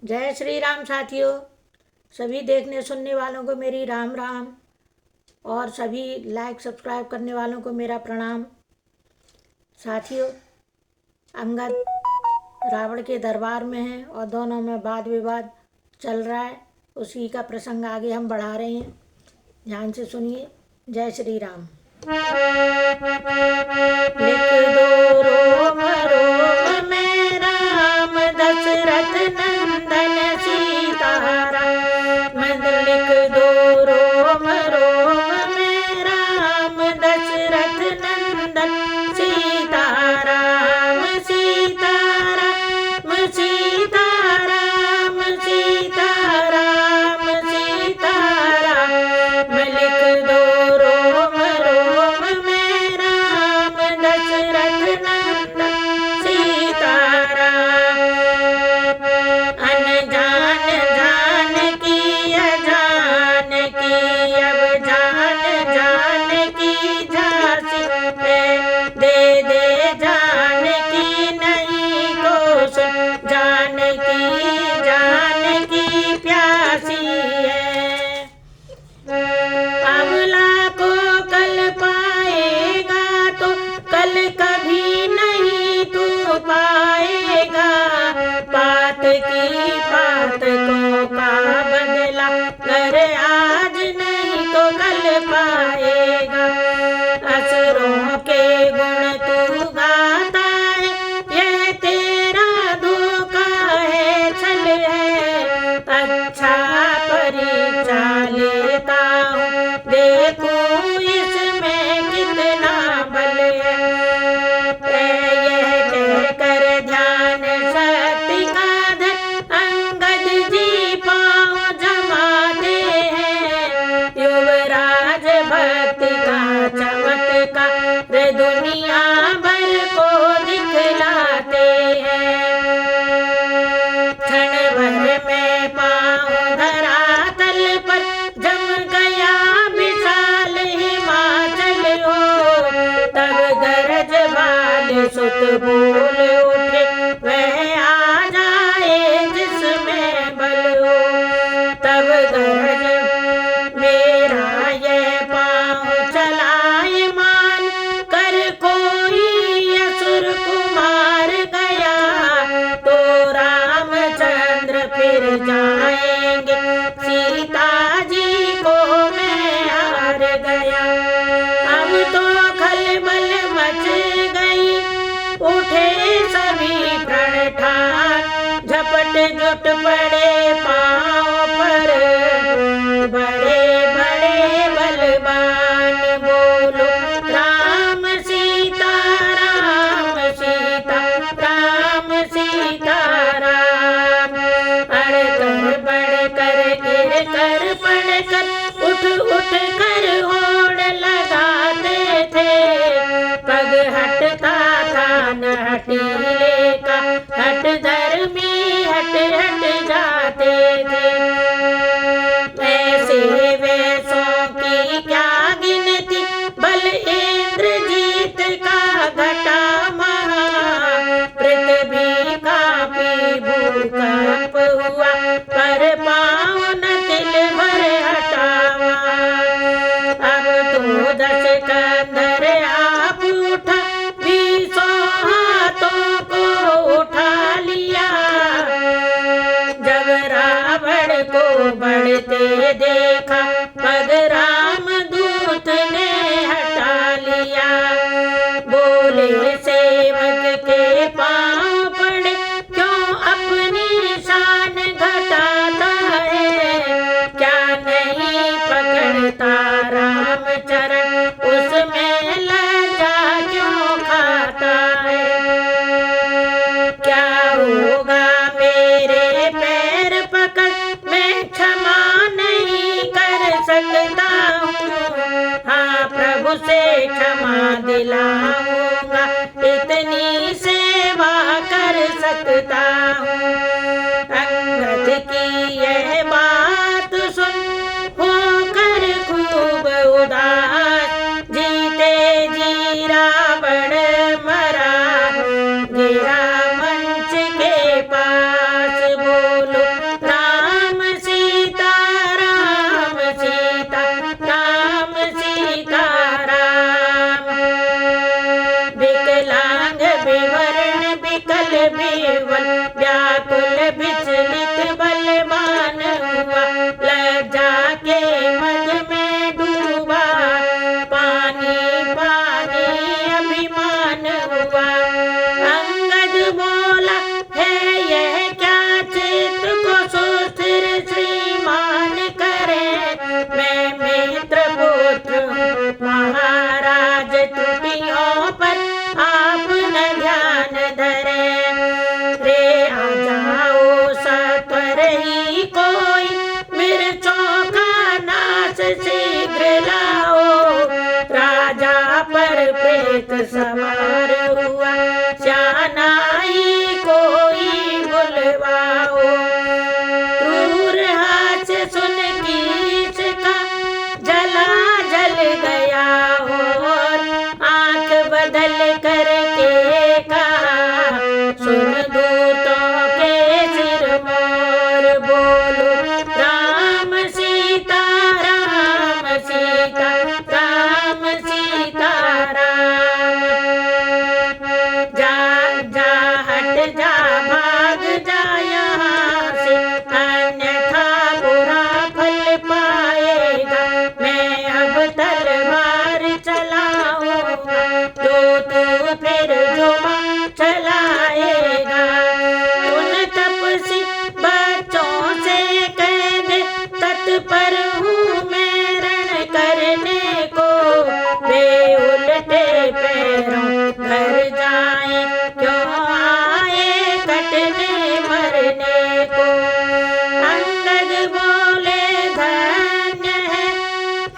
जय श्री राम साथियों। सभी देखने सुनने वालों को मेरी राम राम और सभी लाइक सब्सक्राइब करने वालों को मेरा प्रणाम। साथियों, अंगद रावण के दरबार में है और दोनों में वाद विवाद चल रहा है। उसी का प्रसंग आगे हम बढ़ा रहे हैं, ध्यान से सुनिए। जय श्री राम। लिख दो रोम रोम में राम दशरथ नंदन सीताराम। लिख दो रोम रोम में राम दशरथ नंदन सीताराम। सीताराम सीताराम सीताराम सीताराम। लिख दो रोम रोम में राम दशरथ नंदन सीताराम। अनजान जान की अजान की अब जान जान की झांसी है। दे दे जान की नहीं को सुन, जान की प्यासी है। अबला को कल पाएगा तो कल कभी नहीं तू पाएगा। बात की बात को का बदला कर आज नहीं तो कल पाएगा। असुरों के गुण तू गाता है, यह तेरा धोखा है छल है। अच्छा परीक्षा लेता हूँ, देखूं इसमें कितना बल है। यह कहकर ध्यान शक्ति का धन अंगद जी पाँव जमाते हैं। युवराज भक्ति का चमत्कार दुनिया भर को दिखलाते हैं। क्षण भर में पाँव धरातल पर जम गया विशाल हिमाचल हो। तब गरज बाल सुत बोल उठे, वह आ जाए जिसमें बल हो। तब गरज मेरा यह पाँव चलाए मान कर कोई असुर कुमार गया, तो रामचंद्र फिर जाएंगे, सीता जी को मैं हार गया। अब तो खलबल मच गई, उठे सभी प्रण ठान, झपट जुट पड़े पाँव पर बड़े बड़े बलवान। बोलो राम सीता राम सीता राम सीता राम। अड़कर बढ़कर गिर कर पड़ कर उठ उठ कर होड़ लगाते थे। पग हटता था न हटीले का, हट धर्मी हट हट जाते थे। ऐसे वैसों की क्या गिनती, बल इंद्रजीत का घटा महा। पृथ्वी कांपी भूकंप हुआ, पर पाँव न तिल भर हटावा। अब तो दस कंधर आप उठा, 20 हाथों को उठा लिया। जब रावण को बढ़ते देखा, पग राम दूत ने हटा लिया। बोले सेवक के पाँव पड़े, क्यों अपनी शान घटाता है। क्या नहीं पकड़ता राम चरण, उसमें लज्जा क्यों खाता है। क्या होगा मेरे पैर पकड़, मैं क्षमा नहीं कर सकता हूँ। हाँ प्रभु से क्षमा दिलाऊंगा, इतनी सेवा कर सकता हूँ। अंगद की यह बात सुन होकर खूब उदास, जीते जी रावण मरा गिरा मंच के पास। बोलो सवार हुआ, श्यानाई कोई बुलवाओ। क्रूर हाथ सुन कीच का जला जल गया, और आंख बदल करके कहा, सुन दूतों के सिर मोर, बोलो राम सीता राम सीता राम सीता राम। जा जा हट जा भाग जा यहाँ से, अन्यथा बुरा फल पाएगा। मैं अब तलवार चलाऊंगा, तो तू फिर जुबा चलाएगा। उन तपसी बच्चों से कह दे, तत्पर हूँ मैं रण करने को। वे उल्टे पैरों घर जाए, क्यों आए कटने मरने को। अंगद बोले धन्य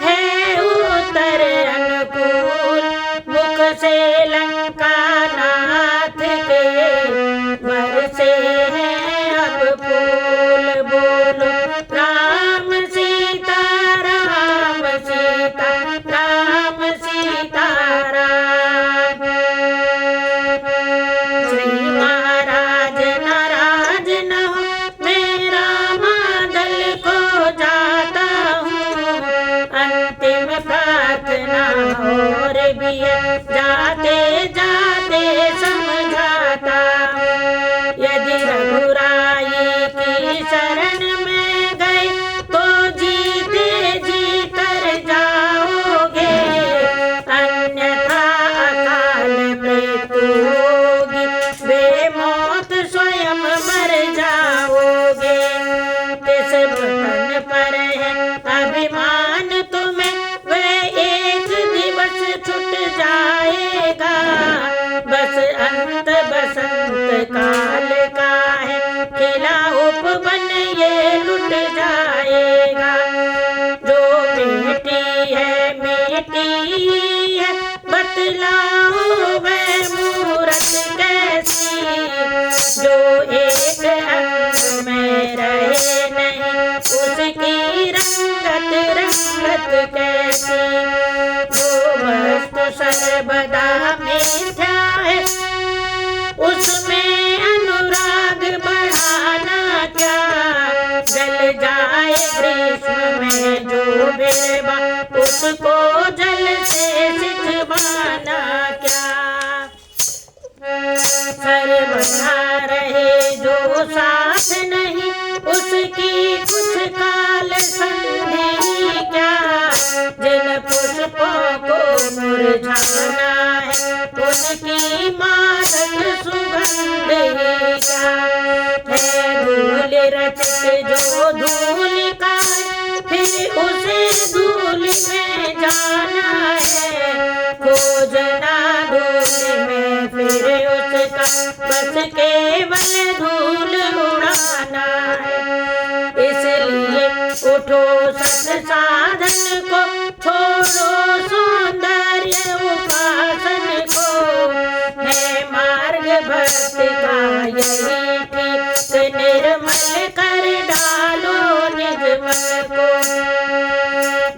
है उत्तर अनुकूल, मुख से लंका नाथ के बरसे हैं अब फूल। बोलो राम सीता राम सीता राम सीता राम। श्री महाराज नाराज न हो, मेरा मादल को जाता हूँ। अंतिम प्रार्थना और भी है, जाते जाते समझाता हूँ। यदि रघुराई की शरण में गए, तो जीते जी तर जाओगे। अन्यथा अकाल मृत्यु होगी, बेमौत स्वयं मर जाओगे। किस बटन पर है अभिमान तुम्हें, वह एक दिवस छूट जाएगा। बस अंत बसंत काल का है, खिला उपवन ये लुट जाएगा। जो बेटी है बेटी है, बतलाओ वह मूरत कैसी। जो एक अंग में रहे नहीं, उसकी रंगत रंगत कैसी। जो वस्तु सर्वदा मिथ्या है, उसमें अनुराग बढ़ाना क्या। जल जाए ग्रीष्म में जो बिरबा, उसको जल से सिंचवाना क्या। सर्वदा रहे जो साथ नहीं, उसकी कुछ काल संधि क्या। जिन पुष्पों को मुरझाना है, उनकी मादक सुगंध ही क्या। है धूल रचित जो धूल का, फिर उसे धूल में जाना है। खोजना धूल में फिर उसका, बस केवल धूल उड़ाना है। इसलिए उठो सत साधन को, छोड़ो सौंदर्य उपासन को। है मार्ग भक्ति का यही ठीक, निर्मल कर डालो निज मन को।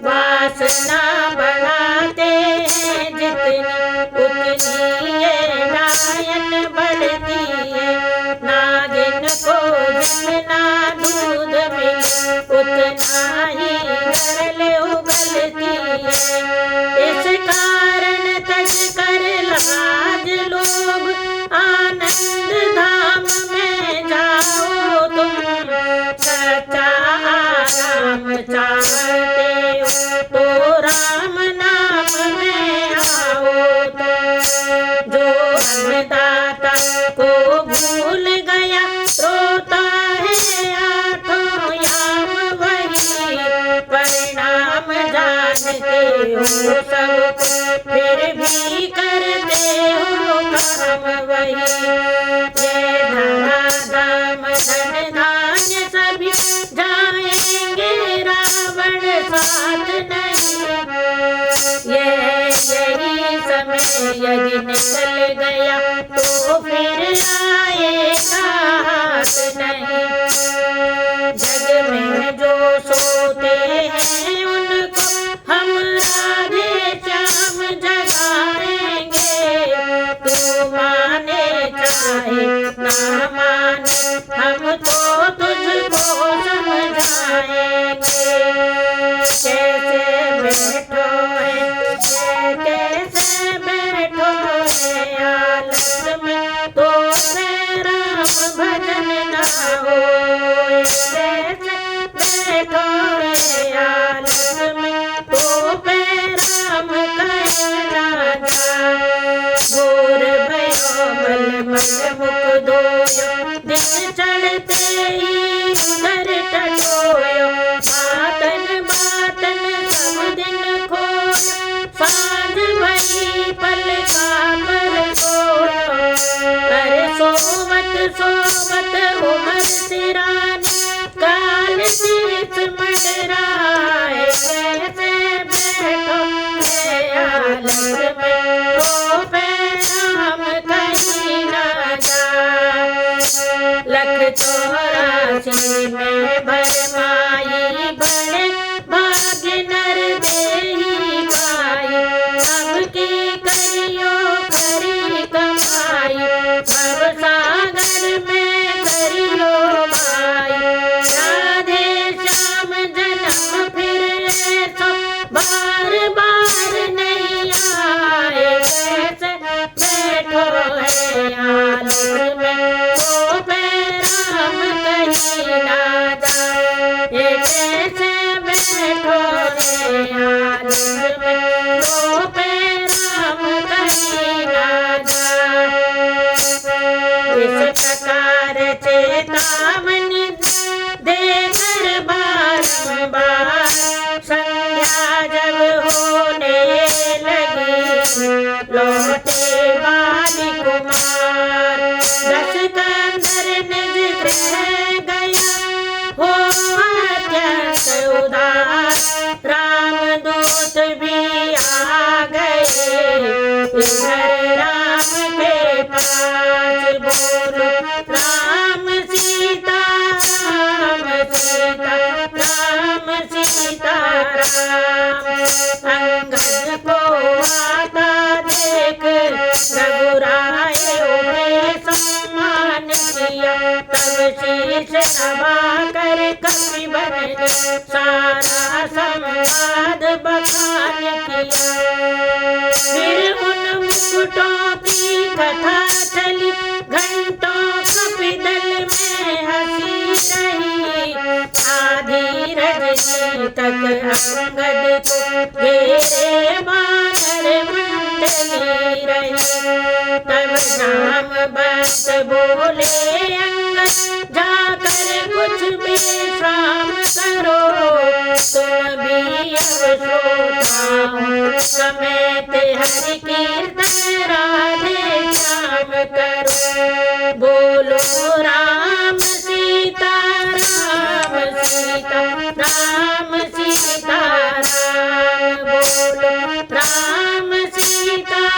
वासना बढ़ाते हैं जितनी, उतनी ये डायन बढ़ती है। नागिन को जितना दूध मिले, उतना ही गरल उगलती है। इस कारण तज कर लाज लोग, आनंद धाम में जाओ तुम। सच्चा आराम चाहते हो, तो राम नाम में आओ तुम। जो अन्नदाता को भूल गया, रोता है आठों याम वही। परिणाम जानते हो सब, फिर भी करते हो काम वही। ये धरा दाम धन धान्य सभी, जाएंगे रावण साथ नहीं। यही समय यदि निकल गया तो फिर आएगा हाथ नहीं। जग में जो सोते हैं उनको हम राधे श्याम जगाएंगे। तू माने चाहे ना माने हम तो तुझको समझाएंगे। कैसे बैठो है कैसे बैठो है आलस में तो राम भजन ना हो। कैसे बैठो है आलस में तो राम कहना जा। घोर भयो मल मुख धोयो दिन चढ़ते ही उधर टटोयो। बातन बातन सब दिन खोयो सांझ भई पलका पर सोयो। अरे सोवत सोवत उमर सिरानी काल शीस मंडराए। कैसे बैठो है आलस में तो राम कहीं ना जा। लख 84 में भरमाई बड़े भाग्य नर देही पाई। सबकी करियो खरी कमाई भव सागर में करियो भाई। राधे श्याम जन्म फिर ऐसो बार बार नहीं आए। कैसे बैठो है आलस में तो राम कहीं ना जा। कैसे बैठो है आलस में तो राम कहीं ना जा। इस प्रकार चेतावनी देकर बारंबार संध्या जब होने लगी लौटे बाली कुमार। दस कंदर निज गृह गया हो अत्यंत उदास। रामदूत भी आ गए इधर राम के पास। बोलो राम सीता राम सीता राम सीता राम। अंगद को आता देख रघुराय उन्हें सम्मान किया। तब शीश नवा कर कपिवर ने सारा संवाद बखान किया। फिर उन मुकुटों की कथा चली घंटों कपिदल में हंसी रही। आधी रजनी तक अंगद को घेरे वानर मंडली रही। तब राम बस बोले अंगद जाकर कुछ विश्राम करो। तुम भी अब सोता हो समेत हरि कीर्तन राधे श्याम करो। बोलो राम